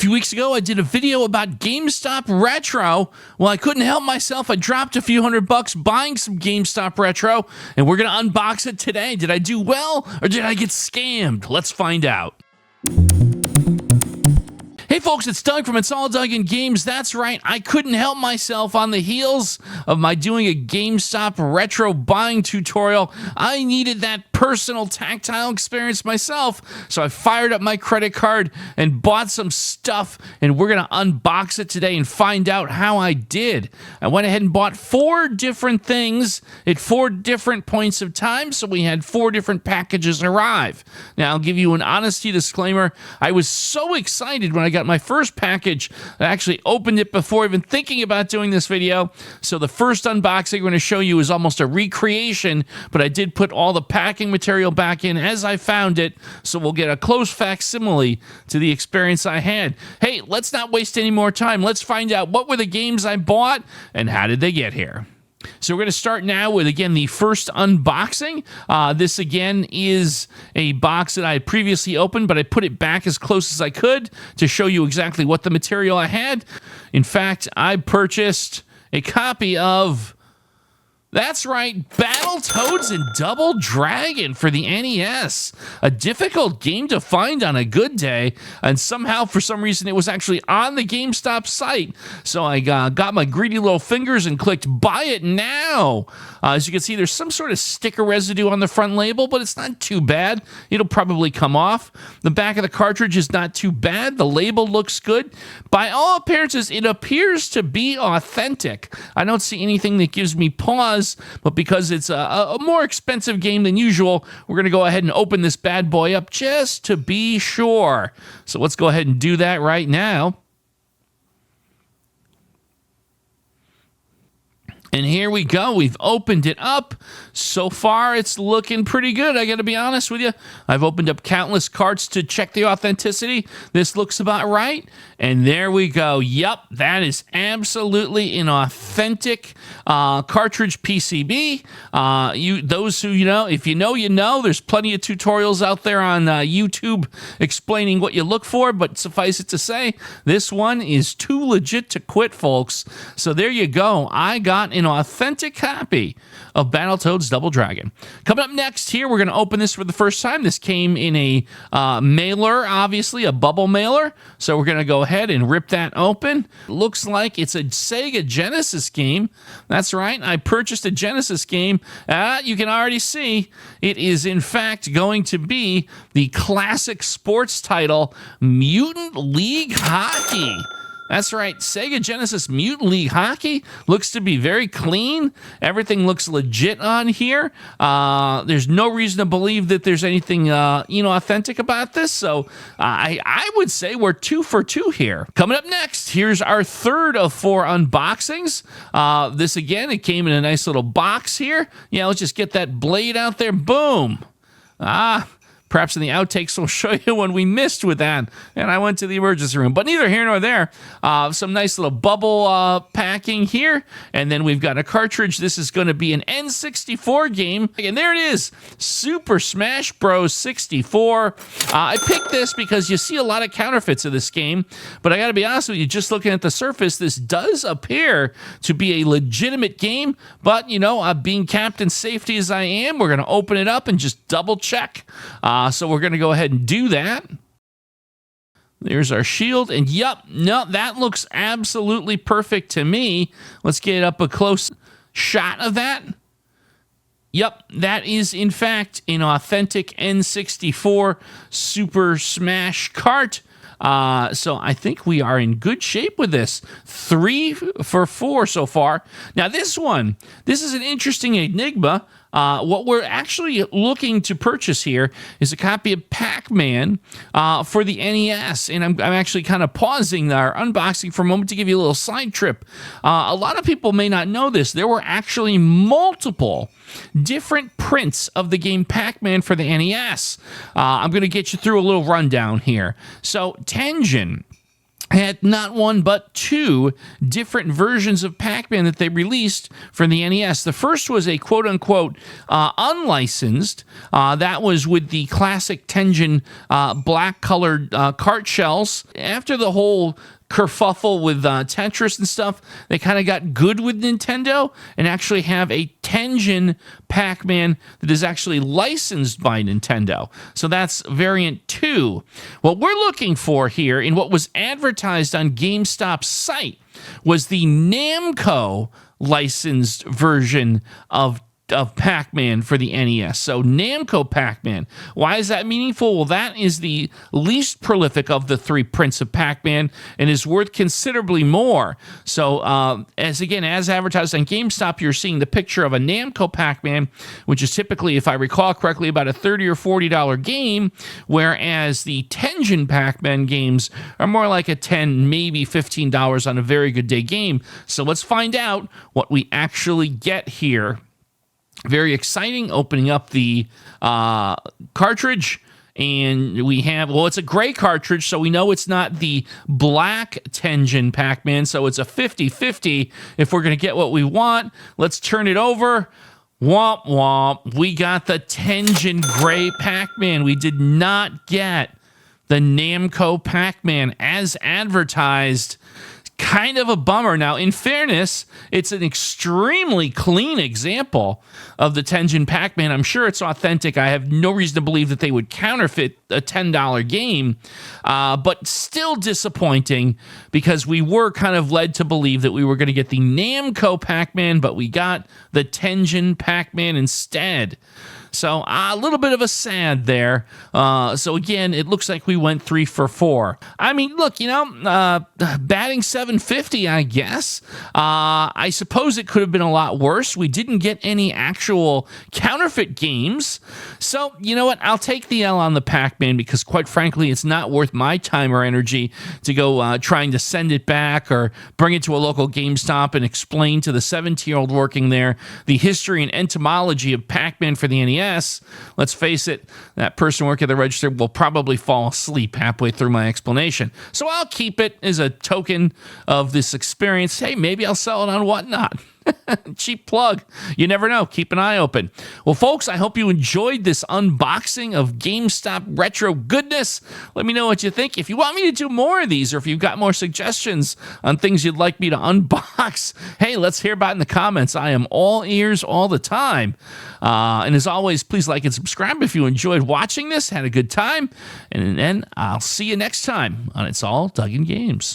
few weeks ago, I did a video about GameStop Retro. Well, I couldn't help myself. I dropped a few $100 buying some GameStop Retro, and we're going to unbox it today. Did I do well, or did I get scammed? Let's find out. Hey folks, it's Doug from It's All Doug in Games. That's right, I couldn't help myself on the heels of my doing a GameStop Retro buying tutorial. I needed that personal tactile experience myself, so I fired up my credit card and bought some stuff, and we're going to unbox it today and find out how I did. I went ahead and bought 4 different things at 4 different points of time, so we had 4 different packages arrive. Now, I'll give you an honesty disclaimer. I was so excited when I got my first package. I actually opened it before even thinking about doing this video. So the first unboxing I'm going to show you is almost a recreation, but I did put all the packing material back in as I found it, so we'll get a close facsimile to the experience I had. Hey, let's not waste any more time. Let's find out what were the games I bought and how did they get here. So we're going to start now with, again, the first unboxing. This, again, is a box that I had previously opened, but I put it back as close as I could to show you exactly what the material I had. In fact, I purchased a copy of... That's right, Battletoads and Double Dragon for the NES. A difficult game to find on a good day, and somehow, for some reason, it was actually on the GameStop site. So I got my greedy little fingers and clicked buy it now. As you can see, there's some sort of sticker residue on the front label, but it's not too bad. It'll probably come off. The back of the cartridge is not too bad. The label looks good. By all appearances, it appears to be authentic. I don't see anything that gives me pause. But because it's a more expensive game than usual, we're going to go ahead and open this bad boy up just to be sure. So let's go ahead and do that right now. And here we go. We've opened it up. So far, it's looking pretty good. I got to be honest with you. I've opened up countless carts to check the authenticity. This looks about right. And there we go. Yup, that is absolutely an authentic cartridge PCB. Those who, if you know, you know. There's plenty of tutorials out there on YouTube explaining what you look for. But suffice it to say, this one is too legit to quit, folks. So there you go. I got an authentic copy of Battletoads Double Dragon. Coming up next here, we're going to open this for the first time. This came in a mailer, obviously, a bubble mailer. So we're going to go ahead and rip that open. Looks like it's a Sega Genesis game. That's right. I purchased a Genesis game. You can already see it is, in fact, going to be the classic sports title, Mutant League Hockey. That's right, Sega Genesis Mutant League Hockey looks to be very clean. Everything looks legit on here. There's no reason to believe that there's anything, authentic about this. So I would say we're 2 for 2 here. Coming up next, here's our third of 4 unboxings. This, again, it came in a nice little box here. Yeah, let's just get that blade out there. Boom. Perhaps in the outtakes we'll show you when we missed with that, and I went to the emergency room. But neither here nor there. Some nice little bubble packing here, and then we've got a cartridge. This is going to be an N64 game, and there it is, Super Smash Bros. 64. I picked this because you see a lot of counterfeits of this game, but I got to be honest with you, just looking at the surface, this does appear to be a legitimate game, but, being Captain Safety as I am, we're going to open it up and just double check. So we're going to go ahead and do that. There's our shield. And that looks absolutely perfect to me. Let's get up a close shot of that. Yep, that is, in fact, an authentic N64 Super Smash cart. So I think we are in good shape with this. 3 for 4 so far. Now this is an interesting enigma. What we're actually looking to purchase here is a copy of Pac-Man for the NES. And I'm actually kind of pausing our unboxing for a moment to give you a little side trip. A lot of people may not know this. There were actually multiple different prints of the game Pac-Man for the NES. I'm going to get you through a little rundown here. So Tengen had not one but two different versions of Pac-Man that they released for the NES. The first was a quote-unquote unlicensed. That was with the classic Tengen black-colored cart shells. After the whole kerfuffle with Tetris and stuff, they kind of got good with Nintendo and actually have a Tengen Pac-Man that is actually licensed by Nintendo. So that's variant 2. What we're looking for here in what was advertised on GameStop's site was the Namco licensed version of Pac-Man for the NES. So Namco Pac-Man. Why is that meaningful? Well, that is the least prolific of the three prints of Pac-Man and is worth considerably more. So as advertised on GameStop, you're seeing the picture of a Namco Pac-Man, which is typically, if I recall correctly, about a $30 or $40 game, whereas the Tengen Pac-Man games are more like a $10, maybe $15 on a very good day game. So let's find out what we actually get here. Very exciting, opening up the cartridge, and we have, well, it's a gray cartridge, so we know it's not the black Tengen Pac-Man, so it's a 50-50 if we're going to get what we want. Let's turn it over. Womp womp. We got the Tengen gray Pac-Man. We did not get the Namco Pac-Man as advertised. Kind of a bummer. Now, in fairness, it's an extremely clean example of the Tengen Pac-Man. I'm sure it's authentic. I have no reason to believe that they would counterfeit a $10 game, but still disappointing because we were kind of led to believe that we were going to get the Namco Pac-Man, but we got the Tengen Pac-Man instead. So a little bit of a sad there. So again, it looks like we went 3 for 4. I mean, look, batting 750, I guess. I suppose it could have been a lot worse. We didn't get any actual counterfeit games. So you know what? I'll take the L on the Pac-Man because quite frankly, it's not worth my time or energy to go trying to send it back or bring it to a local GameStop and explain to the 17-year-old working there the history and entomology of Pac-Man for the NES. Let's face it, that person working at the register will probably fall asleep halfway through my explanation. So I'll keep it as a token of this experience. Hey, maybe I'll sell it on Whatnot. Cheap plug. You never know. Keep an eye open. Well, folks, I hope you enjoyed this unboxing of GameStop retro goodness. Let me know what you think. If you want me to do more of these or if you've got more suggestions on things you'd like me to unbox, hey, let's hear about it in the comments. I am all ears all the time. And as always, please like and subscribe if you enjoyed watching this, had a good time. And then I'll see you next time on It's All Duggan Games.